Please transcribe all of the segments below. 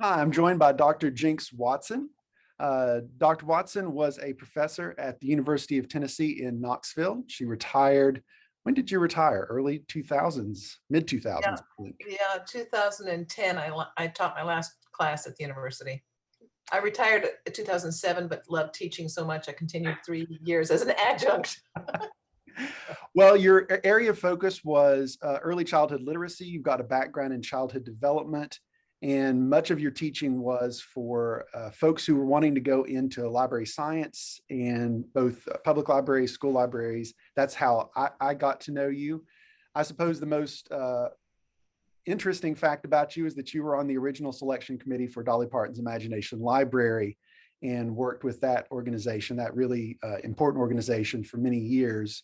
Hi, I'm joined by Dr. Jinx Watson. Dr. Watson was a professor at the University of Tennessee in Knoxville. She retired. When did you retire? Early 2000s, mid Yeah, 2000s, I think. yeah, 2010, I taught my last class at the university. I retired in 2007, but loved teaching so much, I continued 3 years as an adjunct. Well, your area of focus was early childhood literacy. You've got a background in childhood development, and much of your teaching was for folks who were wanting to go into library science and both public libraries, school libraries. That's how I got to know you. I suppose the most interesting fact about you is that you were on the original selection committee for Dolly Parton's Imagination Library and worked with that organization, that really important organization, for many years.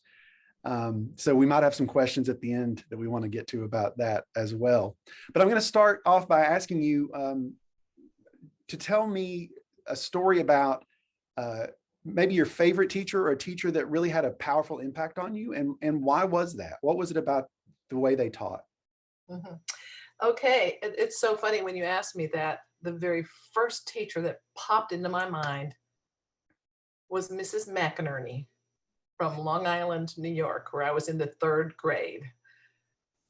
So we might have some questions at the end that we want to get to about that as well. But I'm going to start off by asking you to tell me a story about maybe your favorite teacher or a teacher that really had a powerful impact on you, and why was that? What was it about the way they taught? Mhm. Okay, it's so funny when you ask me that. The very first teacher that popped into my mind was Mrs. McInerney from Long Island, New York, where I was in the 3rd grade.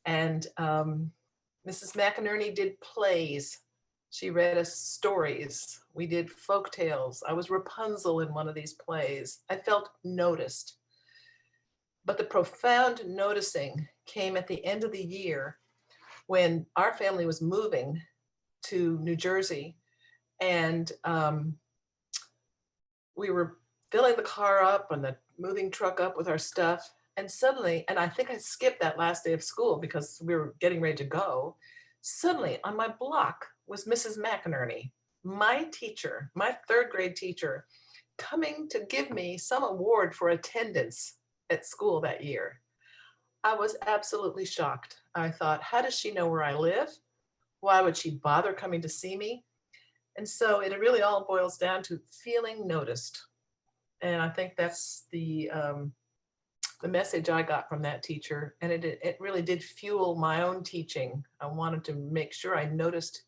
And Mrs. McInerney did plays. She read us stories. We did folk tales. I was Rapunzel in one of these plays. I felt noticed. But the profound noticing came at the end of the year when our family was moving to New Jersey, and we were filling the car up and the moving truck up with our stuff. And suddenly, and I think I skipped that last day of school because we were getting ready to go. Suddenly, on my block was Mrs. McInerney, my teacher, my 3rd grade teacher, coming to give me some award for attendance at school that year. I was absolutely shocked. I thought, how does she know where I live? Why would she bother coming to see me? And so it really all boils down to feeling noticed. And I think that's the message I got from that teacher. And it really did fuel my own teaching. I wanted to make sure I noticed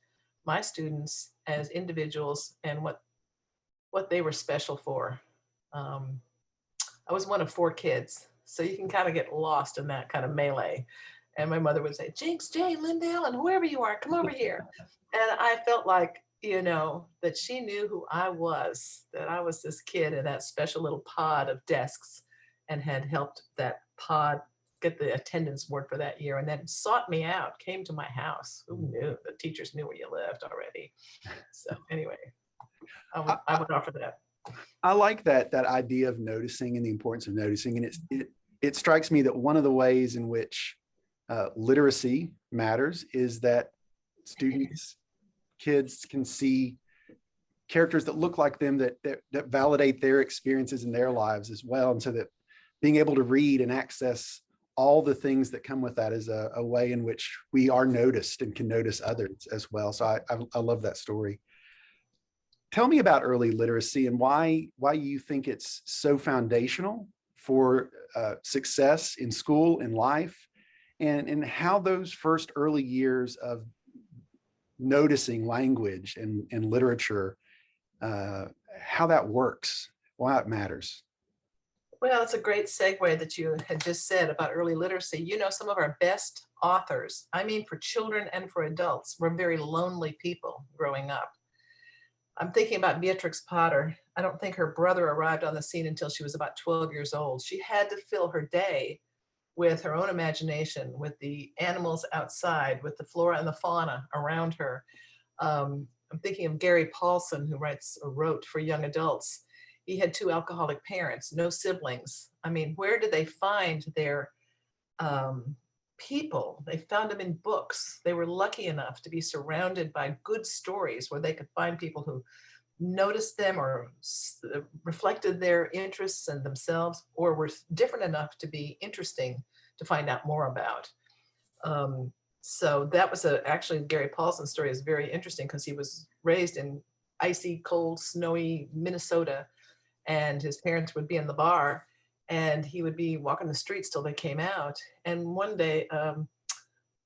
my students as individuals and what they were special for. I was one of 4 kids, so you can kind of get lost in that kind of melee. And my mother would say, Jinx, Jane, Lindale, and whoever you are, come over here. And I felt like, that she knew who I was, that I was this kid in that special little pod of desks and had helped that pod get the attendance award for that year, and then sought me out, came to my house. Who knew? The teachers knew where you lived already. So anyway, I would offer that. I like that idea of noticing and the importance of noticing, and it strikes me that one of the ways in which literacy matters is that students, kids can see characters that look like them, that validate their experiences in their lives as well, and so that being able to read and access all the things that come with that is a way in which we are noticed and can notice others as well. So I love that story. Tell me about early literacy and why you think it's so foundational for success in school and life, and how those first early years of noticing language and literature, how that works, why it matters. Well, it's a great segue that you had just said about early literacy. Some of our best authors, I mean, for children and for adults, were very lonely people growing up. I'm thinking about Beatrix Potter. I don't think her brother arrived on the scene until she was about 12 years old. She had to fill her day with her own imagination, with the animals outside, with the flora and the fauna around her. I'm thinking of Gary Paulson, who writes or wrote for young adults. He had 2 alcoholic parents, no siblings. I mean, where did they find their people? They found them in books. They were lucky enough to be surrounded by good stories where they could find people who noticed them or reflected their interests and themselves, or were different enough to be interesting to find out more about. So that was actually Gary Paulson's story is very interesting because he was raised in icy, cold, snowy Minnesota, and his parents would be in the bar and he would be walking the streets till they came out. And one day,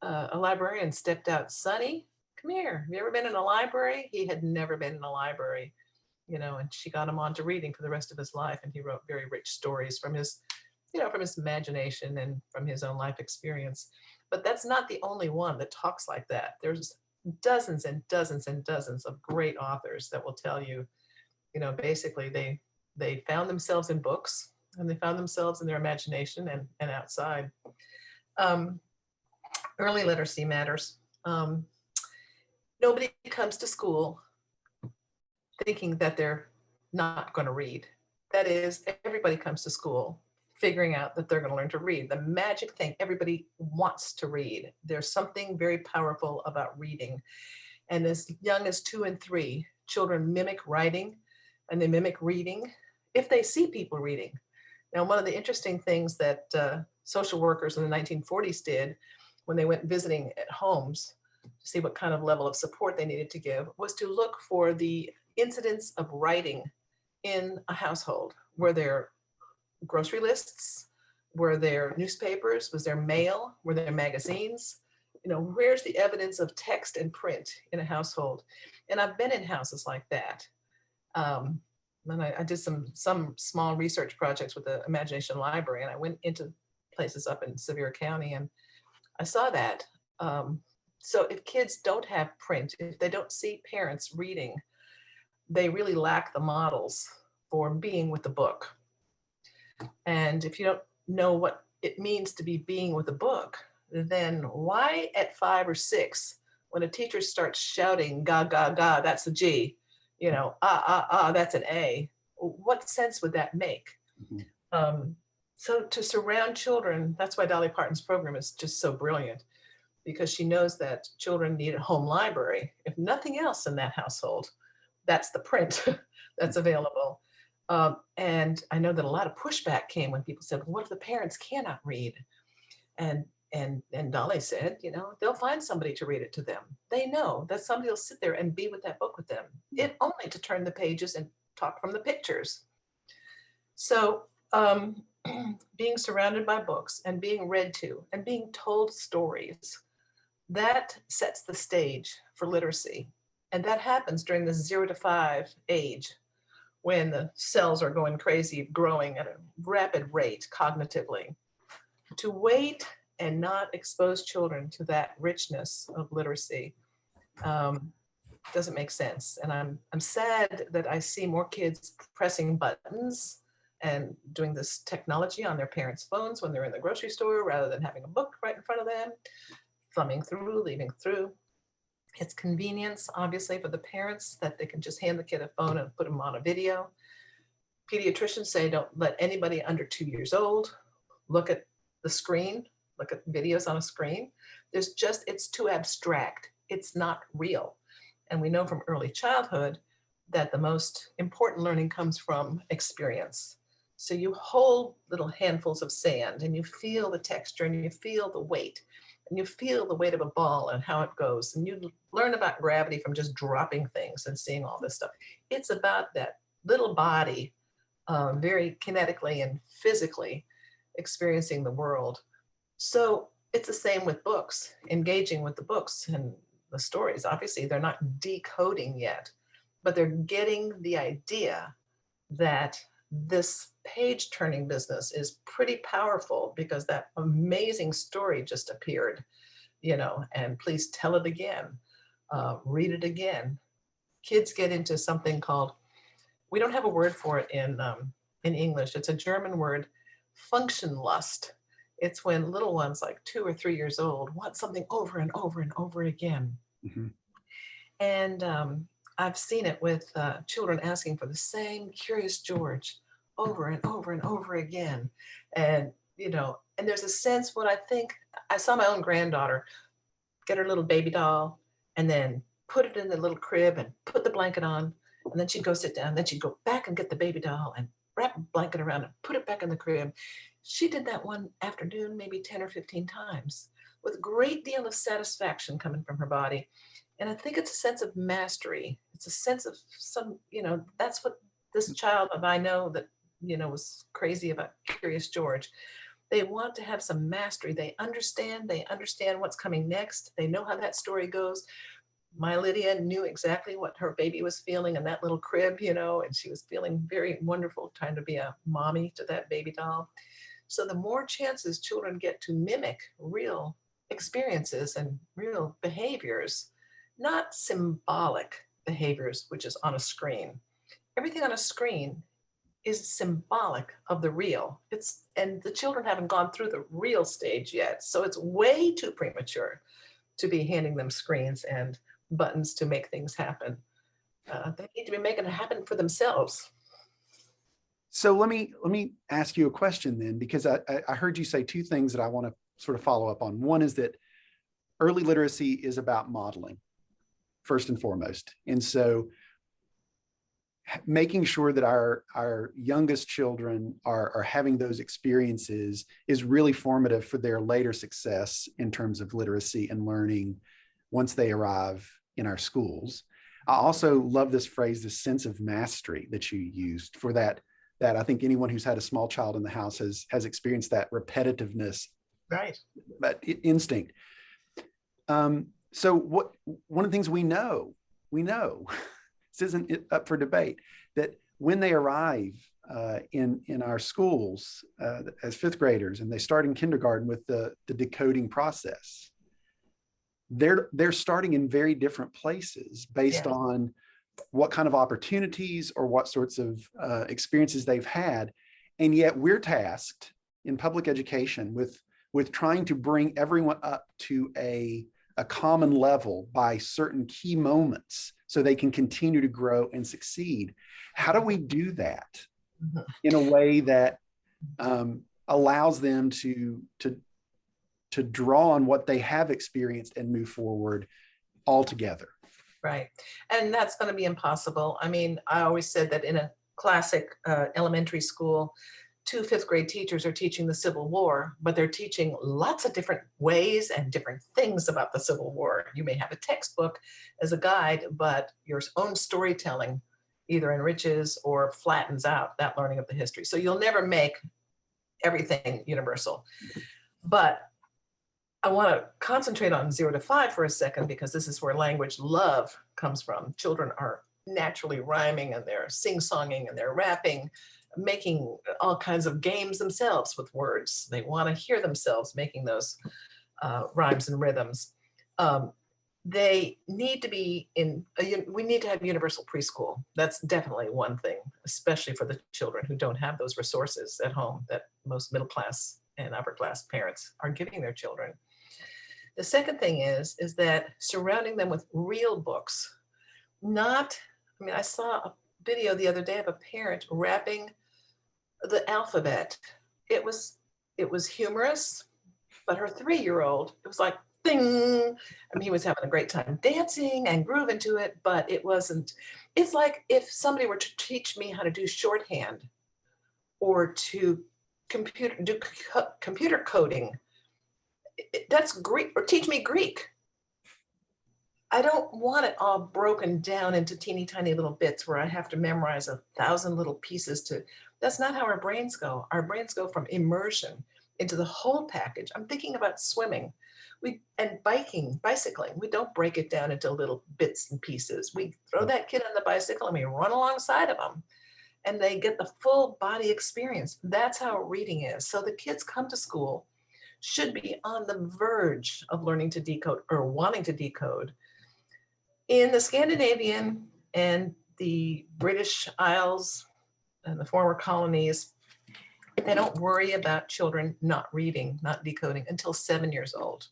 a librarian stepped out, Sonny, come here. Have you ever been in a library? He had never been in a library, and she got him on to reading for the rest of his life. And he wrote very rich stories from his imagination and from his own life experience. But that's not the only one that talks like that. There's dozens and dozens and dozens of great authors that will tell you, basically they found themselves in books, and they found themselves in their imagination and outside. Um, Early literacy matters. Nobody comes to school thinking that they're not going to read. That is, everybody comes to school figuring out that they're going to learn to read. The magic thing, everybody wants to read. There's something very powerful about reading. And as young as 2 and 3, children mimic writing and they mimic reading if they see people reading. Now, one of the interesting things that social workers in the 1940s did when they went visiting at homes to see what kind of level of support they needed to give was to look for the incidence of writing in a household. Were there grocery lists? Were there newspapers? Was there mail? Were there magazines? Where's the evidence of text and print in a household? And I've been in houses like that. And I did some small research projects with the Imagination Library, and I went into places up in Sevier County, and I saw that. So if kids don't have print, if they don't see parents reading, they really lack the models for being with the book. And if you don't know what it means to be being with a book, then why at 5 or 6, when a teacher starts shouting, ga, ga, ga, that's a G, that's an A, what sense would that make? Mm-hmm. So to surround children, that's why Dolly Parton's program is just so brilliant, because she knows that children need a home library. If nothing else in that household, that's the print that's available. And I know that a lot of pushback came when people said, what if the parents cannot read? And Dolly said, they'll find somebody to read it to them. They know that somebody will sit there and be with that book with them, if only to turn the pages and talk from the pictures. So being surrounded by books and being read to and being told stories, that sets the stage for literacy. And that happens during the 0 to 5 age, when the cells are going crazy, growing at a rapid rate cognitively. To wait and not expose children to that richness of literacy doesn't make sense. And I'm sad that I see more kids pressing buttons and doing this technology on their parents' phones when they're in the grocery store, rather than having a book right in front of them, thumbing through, leaving through. It's convenience, obviously, for the parents, that they can just hand the kid a phone and put them on a video. Pediatricians say don't let anybody under 2 years old look at the screen, look at videos on a screen. It's too abstract. It's not real. And we know from early childhood that the most important learning comes from experience. So you hold little handfuls of sand and you feel the texture and you feel the weight. And you feel the weight of a ball and how it goes. And you learn about gravity from just dropping things and seeing all this stuff. It's about that little body, very kinetically and physically experiencing the world. So it's the same with books, engaging with the books and the stories. Obviously, they're not decoding yet, but they're getting the idea that this page turning business is pretty powerful because that amazing story just appeared, and please tell it again, read it again. Kids get into something called, we don't have a word for it in English. It's a German word, Functionlust. It's when little ones like 2 or 3 years old want something over and over and over again. Mm-hmm. And I've seen it with children asking for the same Curious George over and over and over again. And, and there's a sense when I saw my own granddaughter get her little baby doll and then put it in the little crib and put the blanket on. And then she'd go sit down. Then she'd go back and get the baby doll and wrap a blanket around it, put it back in the crib. She did that one afternoon, maybe 10 or 15 times, with a great deal of satisfaction coming from her body. And I think it's a sense of mastery. It's a sense of that's what this child that I know that, was crazy about Curious George. They want to have some mastery. They understand what's coming next. They know how that story goes. My Lydia knew exactly what her baby was feeling in that little crib, and she was feeling very wonderful, trying to be a mommy to that baby doll. So the more chances children get to mimic real experiences and real behaviors, not symbolic behaviors, which is on a screen. Everything on a screen is symbolic of the real. And the children haven't gone through the real stage yet. So it's way too premature to be handing them screens and buttons to make things happen. They need to be making it happen for themselves. So let me ask you a question then, because I heard you say two things that I want to sort of follow up on. One is that early literacy is about modeling first and foremost. And so making sure that our youngest children are having those experiences is really formative for their later success in terms of literacy and learning once they arrive in our schools. I also love this phrase, the sense of mastery that you used for that I think anyone who's had a small child in the house has experienced that repetitiveness, Right. but instinct. So one of the things we know, this isn't up for debate, that when they arrive in our schools as fifth graders and they start in kindergarten with the decoding process, they're starting in very different places based on what kind of opportunities or what sorts of experiences they've had. And yet we're tasked in public education with trying to bring everyone up to a common level by certain key moments so they can continue to grow and succeed. How do we do that in a way that allows them to draw on what they have experienced and move forward all together? Right. And that's going to be impossible. I mean, I always said that in a classic elementary school, two fifth grade teachers are teaching the Civil War, but they're teaching lots of different ways and different things about the Civil War. You may have a textbook as a guide, but your own storytelling either enriches or flattens out that learning of the history. So you'll never make everything universal. But I want to concentrate on 0 to 5 for a second, because this is where language love comes from. Children are naturally rhyming and they're sing-songing and they're rapping, making all kinds of games themselves with words. They want to hear themselves making those rhymes and rhythms. They need to be we need to have universal preschool. That's definitely one thing, especially for the children who don't have those resources at home that most middle class and upper class parents are giving their children. The second thing is that surrounding them with real books, I saw a video the other day of a parent rapping the alphabet. It was humorous, but her 3-year-old, it was like, ding. I mean, he was having a great time dancing and grooving to it, but it wasn't. It's like if somebody were to teach me how to do shorthand or to do computer coding. That's Greek, or teach me Greek. I don't want it all broken down into teeny tiny little bits where I have to memorize 1,000 little pieces that's not how our brains go. Our brains go from immersion into the whole package. I'm thinking about swimming and bicycling. We don't break it down into little bits and pieces. We throw that kid on the bicycle and we run alongside of them, and they get the full body experience. That's how reading is. So the kids come to school, should be on the verge of learning to decode or wanting to decode. In the Scandinavian and the British Isles and the former colonies, they don't worry about children not reading, not decoding until 7 years old,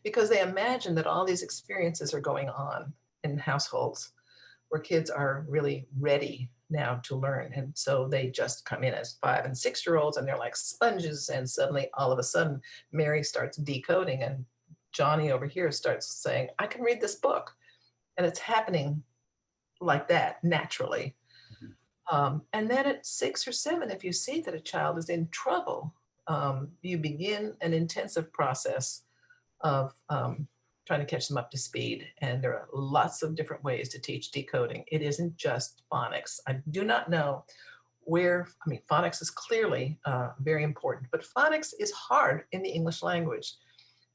because they imagine that all these experiences are going on in households where kids are really ready now to learn. And so they just come in as 5 and 6-year-olds and they're like sponges. And suddenly, all of a sudden, Mary starts decoding and Johnny over here starts saying, I can read this book. And it's happening like that naturally. And then at 6 or 7, if you see that a child is in trouble, you begin an intensive process of trying to catch them up to speed. And there are lots of different ways to teach decoding. It isn't just phonics. I do not know phonics is clearly very important, but phonics is hard in the English language.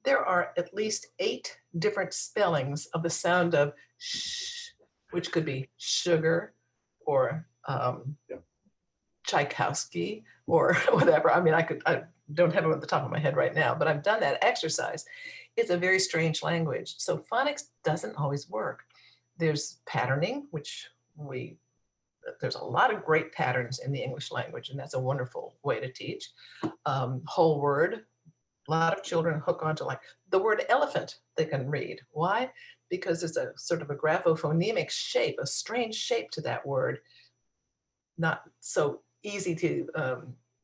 there are at least 8 different spellings of the sound of sh, which could be sugar or Yeah. Tchaikovsky or whatever. I mean, I don't have it at the top of my head right now, but I've done that exercise. It's a very strange language. So phonics doesn't always work. There's patterning, which there's a lot of great patterns in the English language, and that's a wonderful way to teach. Whole word, a lot of children hook onto like the word elephant they can read. Why? Because it's a sort of a graphophonemic shape, a strange shape to that word. Not so easy to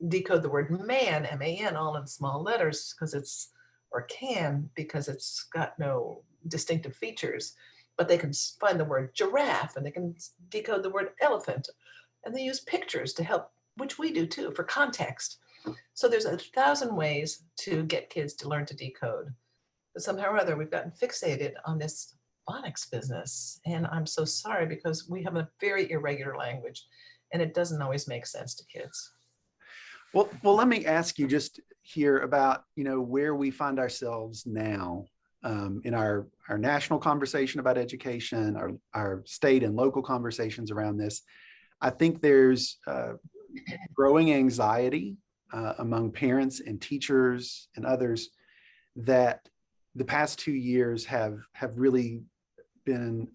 decode the word man, M-A-N, all in small letters because it's, or can, because it's got no distinctive features. But they can find the word giraffe and they can decode the word elephant. And they use pictures to help, which we do too, for context. So there's 1,000 ways to get kids to learn to decode. But somehow or other, we've gotten fixated on this phonics business. And I'm so sorry because we have a very irregular language and it doesn't always make sense to kids. Well, let me ask you just here about, where we find ourselves now in our national conversation about education, our state and local conversations around this. I think there's growing anxiety among parents and teachers and others that the past 2 years have really been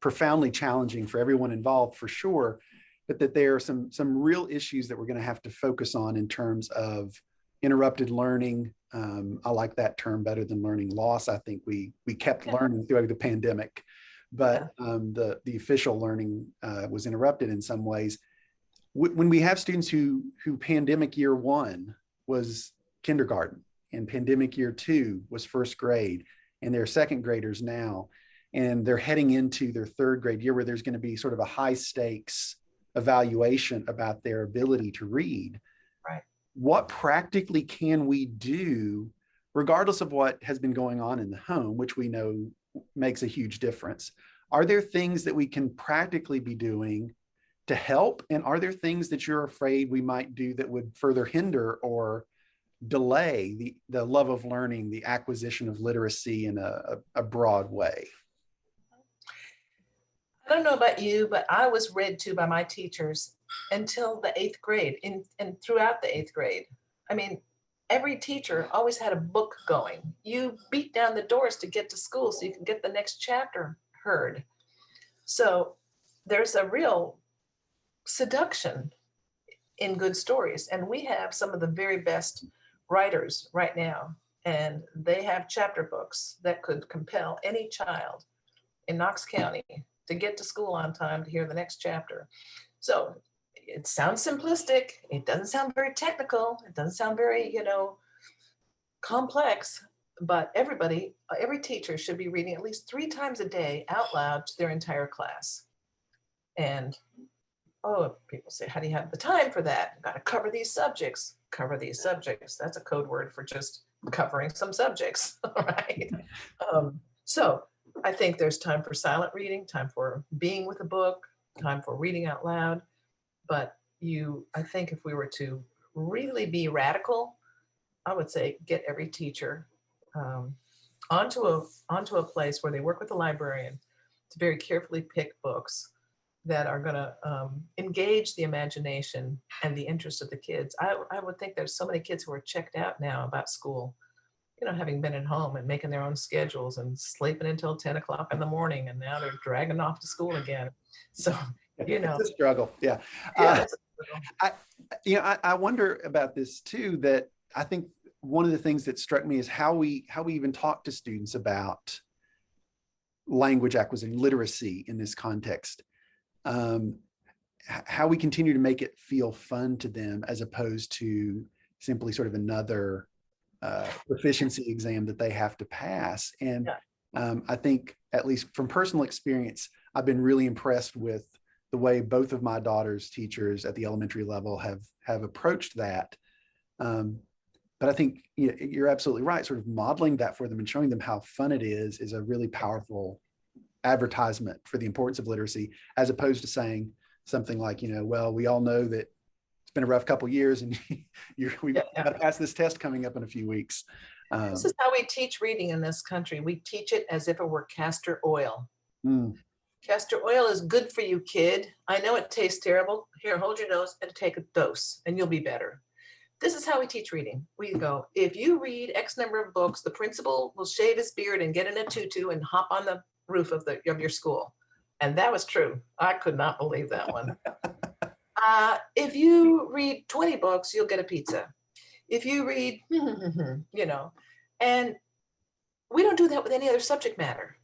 profoundly challenging for everyone involved, for sure, but that there are some real issues that we're going to have to focus on in terms of interrupted learning. I like that term better than learning loss. I think we kept learning throughout the pandemic, but the official learning was interrupted in some ways. When we have students who pandemic year 1 was kindergarten and pandemic year 2 was first grade, and they're second graders now, and they're heading into their third grade year where there's going to be sort of a high stakes evaluation about their ability to read. Right. What practically can we do, regardless of what has been going on in the home, which we know makes a huge difference? Are there things that we can practically be doing to help? And are there things that you're afraid we might do that would further hinder or delay the love of learning, the acquisition of literacy in a broad way? I don't know about you, but I was read to by my teachers until the 8th grade and throughout the 8th grade. I mean, every teacher always had a book going. You beat down the doors to get to school so you can get the next chapter heard. So there's a real seduction in good stories. And we have some of the very best writers right now, and they have chapter books that could compel any child in Knox County to get to school on time to hear the next chapter. So it sounds simplistic. It doesn't sound very technical. It doesn't sound very, complex, but every teacher should be reading at least 3 times a day out loud to their entire class. And people say, how do you have the time for that? You've got to cover these subjects. Cover these subjects. That's a code word for just covering some subjects, right? So I think there's time for silent reading, time for being with a book, time for reading out loud. But I think if we were to really be radical, I would say get every teacher onto a place where they work with a librarian to very carefully pick books that are going to engage the imagination and the interest of the kids. I would think there's so many kids who are checked out now about school, having been at home and making their own schedules and sleeping until 10 o'clock in the morning, and now they're dragging off to school again. So, It's a struggle. Yeah. It's a struggle. I wonder about this too, that I think one of the things that struck me is how we even talk to students about language acquisition, literacy in this context. How we continue to make it feel fun to them as opposed to simply sort of another proficiency exam that they have to pass. And I think, at least from personal experience, I've been really impressed with the way both of my daughter's teachers at the elementary level have approached that. But I think you're absolutely right. Sort of modeling that for them and showing them how fun it is a really powerful advertisement for the importance of literacy, as opposed to saying something like, well, we all know that it's been a rough couple of years and we've got to pass this test coming up in a few weeks. This Um, is how we teach reading in this country. We teach it as if it were castor oil. mm, Castor oil is good for you, kid. I know it tastes terrible. Here, hold your nose and take a dose, and you'll be better. This is how we teach reading. We go, if you read X number of books, the principal will shave his beard and get in a tutu and hop on the roof of your school. And that was true. I could not believe that one. If you read 20 books, you'll get a pizza. If you read, and we don't do that with any other subject matter.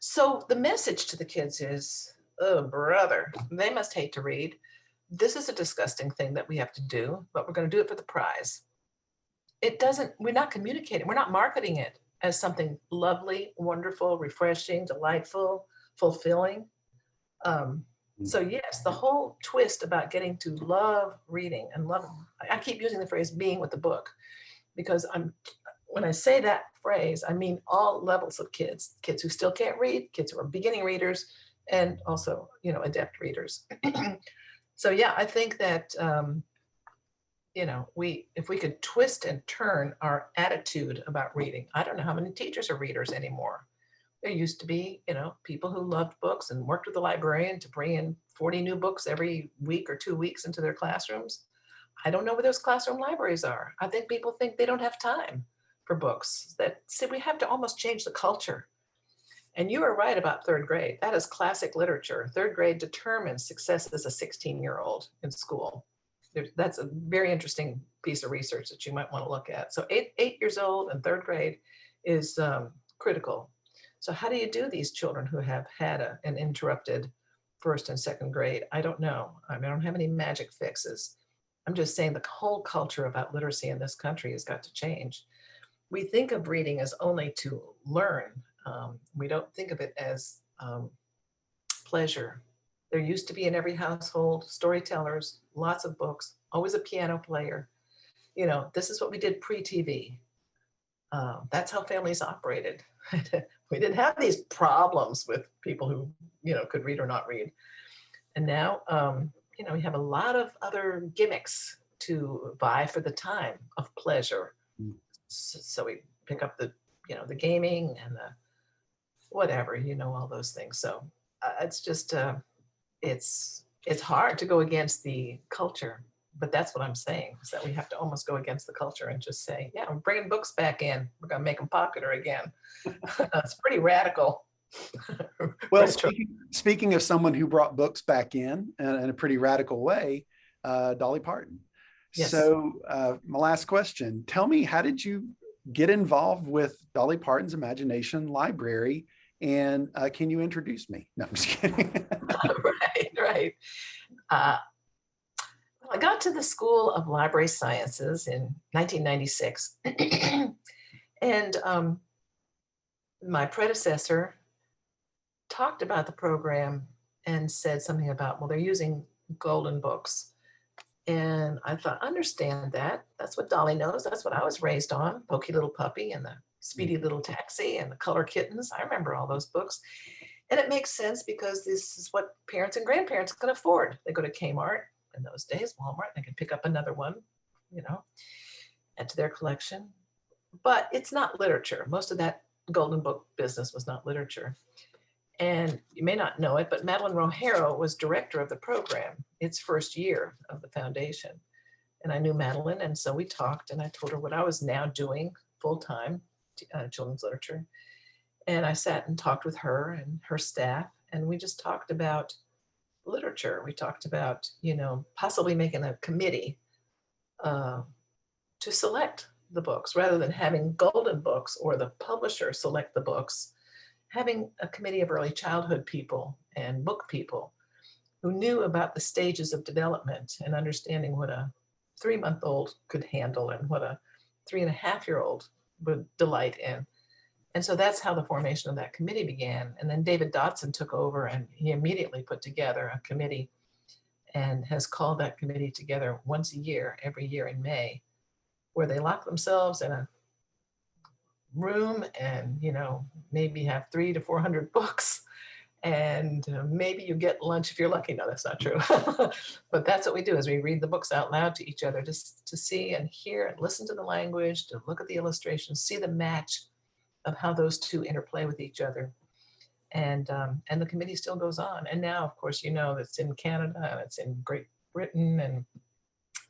So the message to the kids is, oh, brother, they must hate to read. This is a disgusting thing that we have to do, but we're going to do it for the prize. We're not communicating, we're not marketing it as something lovely, wonderful, refreshing, delightful, fulfilling. So yes, the whole twist about getting to love reading and love, I keep using the phrase being with the book, because when I say that phrase, I mean all levels of kids who still can't read, kids who are beginning readers, and also, adept readers. So yeah, I think that, if we could twist and turn our attitude about reading, I don't know how many teachers are readers anymore. There used to be, people who loved books and worked with the librarian to bring in 40 new books every week or 2 weeks into their classrooms. I don't know where those classroom libraries are. I think people think they don't have time for books. We have to almost change the culture. And you are right about third grade. That is classic literature. Third grade determines success as a 16-year-old in school. That's a very interesting piece of research that you might want to look at. So 8 years old and third grade is critical. So how do you do these children who have had an interrupted first and second grade? I don't know. I don't have any magic fixes. I'm just saying the whole culture about literacy in this country has got to change. We think of reading as only to learn. We don't think of it as pleasure. There used to be in every household storytellers, lots of books, always a piano player. This is what we did pre-TV. That's how families operated. We didn't have these problems with people who, could read or not read. And now, we have a lot of other gimmicks to vie for the time of pleasure. So we pick up the gaming and the whatever, all those things. So it's just, it's hard to go against the culture. But that's what I'm saying, is that we have to almost go against the culture and just say, yeah, we're bringing books back in. We're going to make them popular again. It's pretty radical. well, speaking of someone who brought books back in a pretty radical way, Dolly Parton. Yes. So my last question, tell me, how did you get involved with Dolly Parton's Imagination Library? And can you introduce me? No, I'm just kidding. Right. I got to the School of Library Sciences in 1996. And my predecessor talked about the program and said something about, well, they're using golden books. And I thought, understand that. That's what Dolly knows. That's what I was raised on. Pokey Little Puppy and the Speedy Little Taxi and the Color Kittens. I remember all those books. And it makes sense because this is what parents and grandparents can afford. They go to Kmart in those days, Walmart, they can pick up another one, add to their collection. But it's not literature. Most of that golden book business was not literature. And you may not know it, but Madeline Rogero was director of the program, its first year of the foundation. And I knew Madeline, and so we talked, and I told her what I was now doing full-time, children's literature. And I sat and talked with her and her staff, and we just talked about literature. We talked about, possibly making a committee to select the books rather than having golden books or the publisher select the books, having a committee of early childhood people and book people who knew about the stages of development and understanding what a 3-month-old could handle and what a 3.5-year-old would delight in. And so that's how the formation of that committee began. And then David Dotson took over, and he immediately put together a committee and has called that committee together once a year, every year in May, where they lock themselves in a room and, maybe have 300 to 400 books and maybe you get lunch if you're lucky. No, that's not true. But that's what we do, is we read the books out loud to each other, just to see and hear and listen to the language, to look at the illustrations, see the match of how those two interplay with each other. And the committee still goes on. And now, of course, you know, it's in Canada and it's in Great Britain, and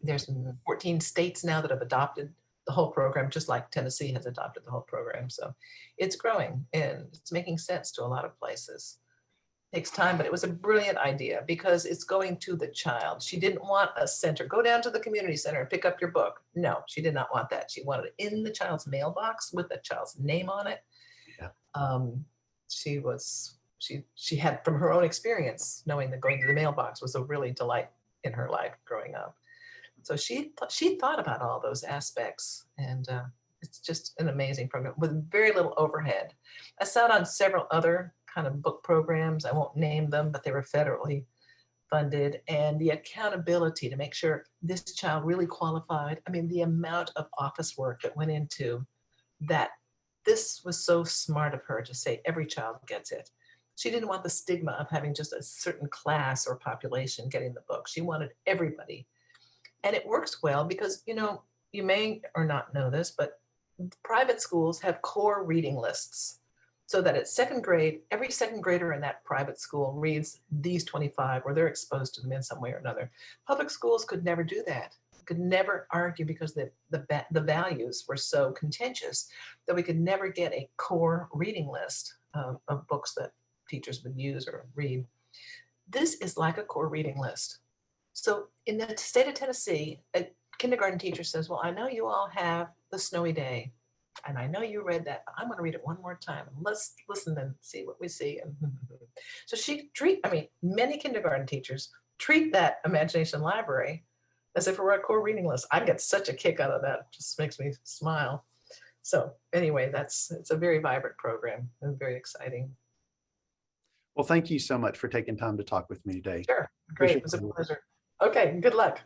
there's 14 states now that have adopted the whole program, just like Tennessee has adopted the whole program. So it's growing and it's making sense to a lot of places. It takes time, but it was a brilliant idea because it's going to the child. She didn't want a center. Go down to the community center and pick up your book. No, she did not want that. She wanted it in the child's mailbox with the child's name on it. Yeah. She had, from her own experience, knowing that going to the mailbox was a really delight in her life growing up. So she thought about all those aspects, and it's just an amazing program with very little overhead. I sat on several other kind of book programs. I won't name them, but they were federally funded, and the accountability to make sure this child really qualified. I mean, the amount of office work that went into that. This was so smart of her to say every child gets it. She didn't want the stigma of having just a certain class or population getting the book. She wanted everybody. And it works well because, you know, you may or not know this, but private schools have core reading lists, so that at second grade, every second grader in that private school reads these 25, or they're exposed to them in some way or another. Public schools could never do that. Could never argue, because the values were so contentious that we could never get a core reading list of books that teachers would use or read. This is like a core reading list. So in the state of Tennessee, a kindergarten teacher says, well, I know you all have The Snowy Day, and I know you read that, but I'm going to read it one more time. Let's listen and see what we see. And so many kindergarten teachers treat that imagination library as if it were a core reading list. I get such a kick out of that. It just makes me smile. So anyway, it's a very vibrant program and very exciting. Well, thank you so much for taking time to talk with me today. Sure. Great. It was a pleasure. Okay. Good luck.